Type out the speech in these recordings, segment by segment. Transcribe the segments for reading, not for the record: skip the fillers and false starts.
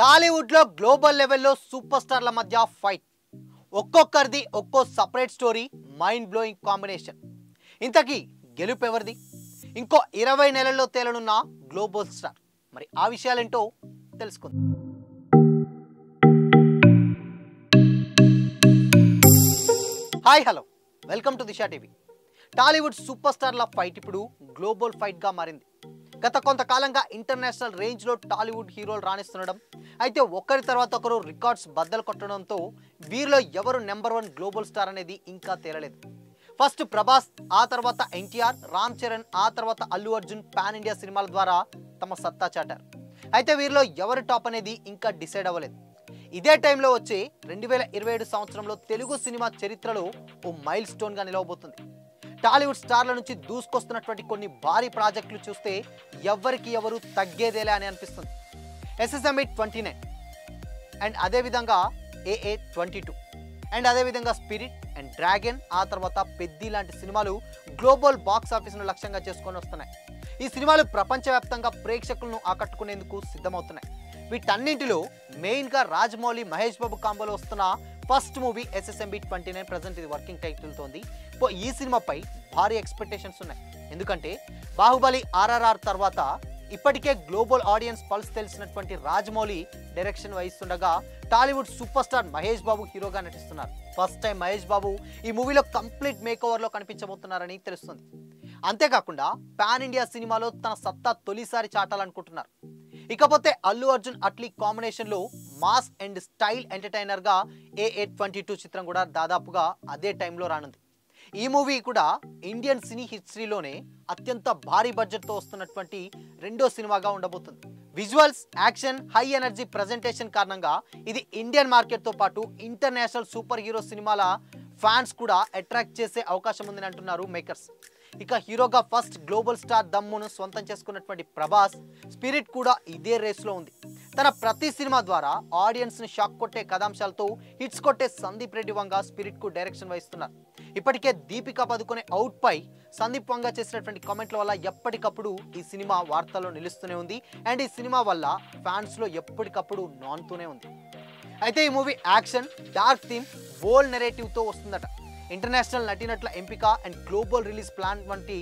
టాలీవుడ్ లో గ్లోబల్ లెవెల్లో సూపర్ స్టార్ల మధ్య ఫైట్. ఒక్కొక్కరిది ఒక్కో separate story, mind blowing combination. ఇంతకీ గెలుపు ఎవరిది? ఇంకో 20 నెలల్లో తేలనున్న గ్లోబల్ స్టార్. మరి ఆ విషయాలేంటో తెలుసుకుందాం. Hi hello, welcome to Disha TV. Tollywood super స్టార్ల ఫైట్ ఇప్పుడు గ్లోబల్ ఫైట్గా మారింది. గత కొంతకాలంగా ఇంటర్నేషనల్ రేంజ్లో టాలీవుడ్ హీరోలు రాణిస్తుండడం, అయితే ఒకరి తర్వాత ఒకరు రికార్డ్స్ బద్దలు కొట్టడంతో వీరిలో ఎవరు నెంబర్ 1 గ్లోబల్ స్టార్ అనేది ఇంకా తేలలేదు. ఫస్ట్ ప్రభాస్, ఆ తర్వాత ఎన్టీఆర్, రామ్ చరణ్, ఆ తర్వాత అల్లు అర్జున్ పాన్ ఇండియా సినిమాల ద్వారా తమ సత్తా చాటారు. అయితే వీరిలో ఎవరు టాప్ అనేది ఇంకా డిసైడ్ అవ్వలేదు. ఇదే టైంలో వచ్చే 2027 సంవత్సరంలో తెలుగు సినిమా చరిత్రలో ఓ మైల్ స్టోన్గా నిలవబోతుంది. టాలీవుడ్ స్టార్ల నుంచి దూసుకొస్తున్నటువంటి కొన్ని భారీ ప్రాజెక్టులు చూస్తే ఎవరికి ఎవరు తగ్గేదేలే అని అనిపిస్తుంది. SSME 29 అండ్ అదేవిధంగా AA 22 అండ్ అదేవిధంగా స్పిరిట్ అండ్ డ్రాగన్, ఆ తర్వాత పెద్ది లాంటి సినిమాలు గ్లోబల్ బాక్స్ ఆఫీస్ను లక్ష్యంగా చేసుకొని వస్తున్నాయి. ఈ సినిమాలు ప్రపంచవ్యాప్తంగా ప్రేక్షకులను ఆకట్టుకునేందుకు సిద్ధమవుతున్నాయి. వీటన్నింటిలో మెయిన్గా రాజమౌళి, మహేష్ బాబు కాంబోలో వస్తున్న ఫస్ట్ మూవీ SSME 29 ప్రజెంట్ ఇది వర్కింగ్ టైటిల్తో ఉంది. ఈ సినిమాపై భారీ ఎక్స్పెక్టేషన్స్ ఉన్నాయి. ఎందుకంటే బాహుబలి, RRR తర్వాత ఇప్పటికే గ్లోబల్ ఆడియన్స్ పల్స్ తెలిసినటువంటి రాజమౌళి డైరెక్షన్ వహిస్తుండగా Tollywood super star Mahesh Babu హీరోగా నటిస్తున్నారు. ఫస్ట్ టైం మహేష్ బాబు ఈ మూవీలో కంప్లీట్ మేక్ ఓవర్లో కనిపించబోతున్నారని తెలుస్తుంది. అంతేకాకుండా పాన్ ఇండియా సినిమాలో తన సత్తా తొలిసారి చాటాలనుకుంటున్నారు. ఇకపోతే అల్లు అర్జున్ అట్లీ కాంబినేషన్లో మాస్ అండ్ స్టైల్ ఎంటర్టైనర్గా AA 22 చిత్రం కూడా దాదాపుగా అదే టైంలో రానుంది. ఈ మూవీ కూడా ఇండియన్ సినీ హిస్టరీలోనే అత్యంత భారీ బడ్జెట్తో వస్తున్నటువంటి రెండో సినిమాగా ఉండబోతుంది. Visuals, action, high energy presentation కారణంగా ఇది ఇండియన్ మార్కెట్తో పాటు ఇంటర్నేషనల్ సూపర్ హీరో సినిమాల ఫ్యాన్స్ కూడా అట్రాక్ట్ చేసే అవకాశం ఉందని అంటున్నారు మేకర్స్. ఇక హీరోగా ఫస్ట్ గ్లోబల్ స్టార్ దమ్మును సొంతం చేసుకున్నటువంటి ప్రభాస్ స్పిరిట్ కూడా ఇదే రేస్లో ఉంది. తన ప్రతి సినిమా ద్వారా ఆడియన్స్ని షాక్ కొట్టే కథాంశాలతో హిట్స్ కొట్టే సందీప్ రెడ్డి వంగ స్పిరిట్కు డైరెక్షన్ వహిస్తున్నారు. ఇప్పటికే దీపికా పదుకొనే అవుట్పై సందీప్ వంగ చేసినటువంటి కామెంట్ల వల్ల ఎప్పటికప్పుడు ఈ సినిమా వార్తల్లో నిలుస్తూనే ఉంది. అండ్ ఈ సినిమా వల్ల ఫ్యాన్స్లో ఎప్పటికప్పుడు నానుతూనే ఉంది. అయితే ఈ మూవీ యాక్షన్, డార్క్ థీమ్, బోల్డ్ నెరేటివ్తో వస్తుందట. ఇంటర్నేషనల్ నటీనటుల ఎంపిక అండ్ గ్లోబల్ రిలీజ్ ప్లాన్ వంటి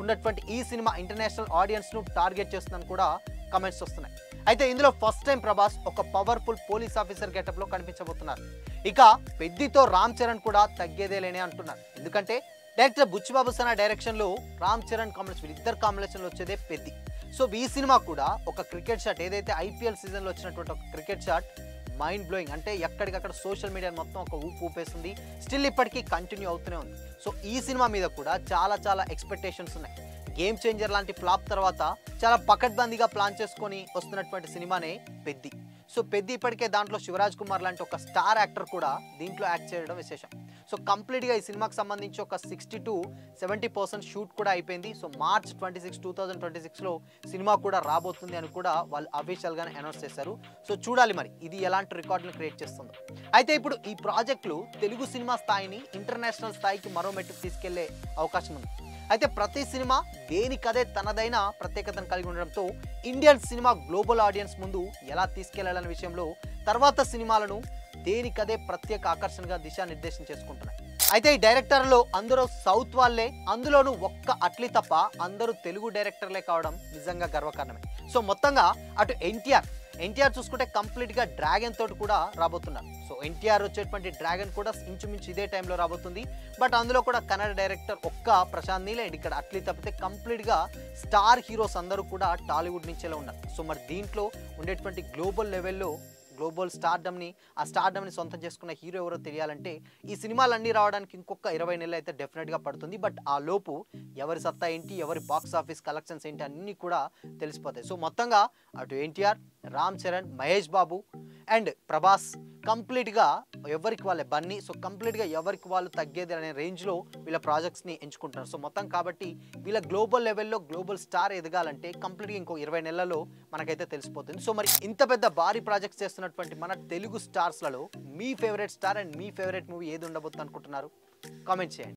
ఉన్నటువంటి ఈ సినిమా ఇంటర్నేషనల్ ఆడియన్స్ను టార్గెట్ చేస్తుందని కూడా కమెంట్స్ వస్తున్నాయి. అయితే ఇందులో ఫస్ట్ టైం ప్రభాస్ ఒక పవర్ఫుల్ పోలీస్ ఆఫీసర్ గెటప్లో కనిపించబోతున్నారు. ఇక పెద్దితో రామ్ చరణ్ కూడా తగ్గేదేలేనే అంటున్నారు. ఎందుకంటే డైరెక్టర్ బుచ్చిబాబు సనా డైరెక్షన్లో రామ్ చరణ్ కాంబినేషన్, వీళ్ళిద్దరు కాంబినేషన్లో వచ్చేదే పెద్ది. సో ఈ సినిమా కూడా ఒక క్రికెట్ షాట్, ఏదైతే IPL సీజన్లో వచ్చినటువంటి ఒక క్రికెట్ షాట్ మైండ్ బ్లోయింగ్, అంటే ఎక్కడికక్కడ సోషల్ మీడియా మొత్తం ఒక ఊపేస్తుంది. స్టిల్ ఇప్పటికీ కంటిన్యూ అవుతూనే ఉంది. సో ఈ సినిమా మీద కూడా చాలా ఎక్స్పెక్టేషన్స్ ఉన్నాయి. గేమ్ చేంజర్ లాంటి ఫ్లాప్ తర్వాత చాలా పకడ్బందీగా ప్లాన్ చేసుకొని వస్తున్నటువంటి సినిమానే పెద్ది. సో పెద్ది ఇప్పటికే దాంట్లో శివరాజ్ కుమార్ లాంటి ఒక స్టార్ యాక్టర్ కూడా దీంట్లో యాక్ట్ చేయడం విశేషం. సో కంప్లీట్గా ఈ సినిమాకి సంబంధించి ఒక 60 to 70% షూట్ కూడా అయిపోయింది. సో మార్చ్ 26, 2026లో సినిమా కూడా రాబోతుంది అని కూడా వాళ్ళు అఫీషియల్గానే అనౌన్స్ చేశారు. సో చూడాలి మరి ఇది ఎలాంటి రికార్డులు క్రియేట్ చేస్తుందో. అయితే ఇప్పుడు ఈ ప్రాజెక్టులు తెలుగు సినిమా స్థాయిని ఇంటర్నేషనల్ స్థాయికి మరో మెట్టుకు తీసుకెళ్లే అవకాశం ఉంది. అయితే ప్రతి సినిమా దేనికదే తనదైన ప్రత్యేకతను కలిగి ఉండడంతో ఇండియన్ సినిమా గ్లోబల్ ఆడియన్స్ ముందు ఎలా తీసుకెళ్లాలనే విషయంలో తర్వాత సినిమాలను దేనికదే ప్రత్యేక ఆకర్షణగా దిశానిర్దేశం చేసుకుంటున్నాయి. అయితే ఈ డైరెక్టర్లో అందరూ సౌత్ వాళ్ళే, అందులోనూ ఒక్క అట్లీ తప్ప అందరూ తెలుగు డైరెక్టర్లే కావడం నిజంగా గర్వకారణమే. సో మొత్తంగా అటు ఎన్టీఆర్ చూసుకుంటే కంప్లీట్గా డ్రాగన్ తోటి కూడా రాబోతున్నారు. సో ఎన్టీఆర్ వచ్చేటువంటి డ్రాగన్ కూడా ఇంచుమించు ఇదే టైంలో రాబోతుంది. బట్ అందులో కూడా కన్నడ డైరెక్టర్ ఒక్క ప్రశాంత్ నీల్ అండ్ ఇక్కడ అట్లీ తప్పితే కంప్లీట్గా స్టార్ హీరోస్ అందరూ కూడా టాలీవుడ్ నుంచేలా ఉన్నారు. సో మరి దీంట్లో ఉండేటువంటి గ్లోబల్ లెవెల్లో గ్లోబల్ స్టార్డమ్ని సొంతం చేసుకున్న హీరో ఎవరో తెలియాలంటే ఈ సినిమాలన్నీ రావడానికి ఇంకొక 20 నెలలు అయితే డెఫినెట్గా పడుతుంది. బట్ ఆ లోపు ఎవరి సత్తా ఏంటి, ఎవరి బాక్స్ ఆఫీస్ కలెక్షన్స్ ఏంటి అన్నీ కూడా తెలిసిపోతాయి. సో మొత్తంగా అటు ఎన్టీఆర్, రామ్ చరణ్, మహేష్ బాబు అండ్ ప్రభాస్ కంప్లీట్గా ఎవరికి వాళ్ళే బన్నీ, సో కంప్లీట్గా ఎవరికి వాళ్ళు తగ్గేది అనే రేంజ్లో వీళ్ళ ప్రాజెక్ట్స్ని ఎంచుకుంటున్నారు. సో మొత్తం కాబట్టి వీళ్ళ గ్లోబల్ లెవెల్లో గ్లోబల్ స్టార్ ఎదగాలంటే కంప్లీట్గా ఇంకో 20 నెలల్లో మనకైతే తెలిసిపోతుంది. సో మరి ఇంత పెద్ద భారీ ప్రాజెక్ట్స్ చేస్తున్నటువంటి మన తెలుగు స్టార్స్లలో మీ ఫేవరెట్ స్టార్ అండ్ మీ ఫేవరెట్ మూవీ ఏది ఉండబోతుంది అనుకుంటున్నారు? కామెంట్ చేయండి.